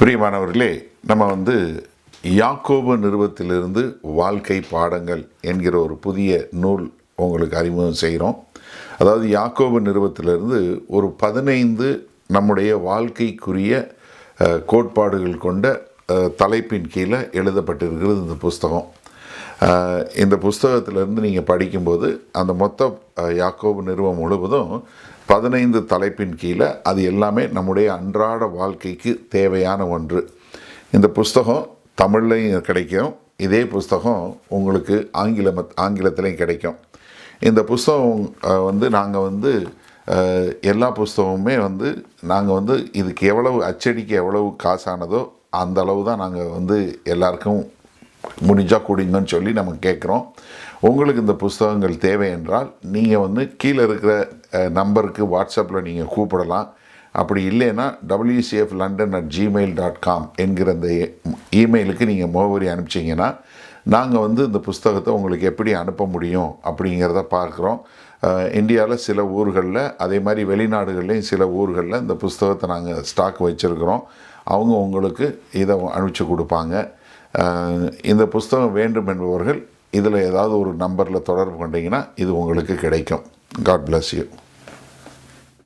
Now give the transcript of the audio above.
பிரியமானவர்களே, நம்ம யாக்கோபு நிருபத்திலிருந்து வாழ்க்கை பாடங்கள் என்கிற ஒரு புதிய நூல் உங்களுக்கு அறிமுகம் செய்கிறோம். அதாவது யாக்கோபு நிருபத்திலிருந்து ஒரு 15 நம்முடைய வாழ்க்கைக்குரிய கோட்பாடுகள் கொண்ட தலைப்பின் கீழே எழுதப்பட்டிருக்கிறது இந்த புஸ்தகம். இந்த புஸ்தகத்திலிருந்து நீங்கள் படிக்கும்போது அந்த மொத்த யாக்கோபு நிருபம் முழுவதும் 15 தலைப்பின் கீழே அது எல்லாமே நம்முடைய அன்றாட வாழ்க்கைக்கு தேவையான ஒன்று. இந்த புஸ்தகம் தமிழ்லையும் கிடைக்கும், இதே புஸ்தகம் உங்களுக்கு ஆங்கிலத்திலையும் கிடைக்கும். இந்த புஸ்தகம் நாங்கள் எல்லா புஸ்தகமுமே நாங்கள் இதுக்கு எவ்வளவு அச்சடிக்க எவ்வளவு காசானதோ அந்த அளவு தான் நாங்கள் எல்லாருக்கும் முடிஞ்சால் கொடுங்கன்னு சொல்லி நம்ம கேட்குறோம். உங்களுக்கு இந்த புஸ்தகங்கள் தேவை என்றால் நீங்கள் கீழே இருக்கிற நம்பருக்கு வாட்ஸ்அப்பில் நீங்கள் கூப்பிடலாம். அப்படி இல்லைன்னா wcflondon@gmail.com என்கிற அந்த இமெயிலுக்கு நீங்கள் முகவரி அனுப்பிச்சிங்கன்னா நாங்கள் இந்த புஸ்தகத்தை உங்களுக்கு எப்படி அனுப்ப முடியும் அப்படிங்கிறத பார்க்குறோம். இந்தியாவில் சில ஊர்களில், அதே மாதிரி வெளிநாடுகள்லேயும் சில ஊர்களில் இந்த புஸ்தகத்தை நாங்கள் ஸ்டாக் வச்சுருக்கிறோம். அவங்க உங்களுக்கு இதை அனுப்பிச்சி கொடுப்பாங்க. இந்த புஸ்தகம் வேண்டும் என்பவர்கள் இதில் ஏதாவது ஒரு நம்பரில் தொடர்பு கொண்டீங்கன்னா இது உங்களுக்கு கிடைக்கும். God bless you.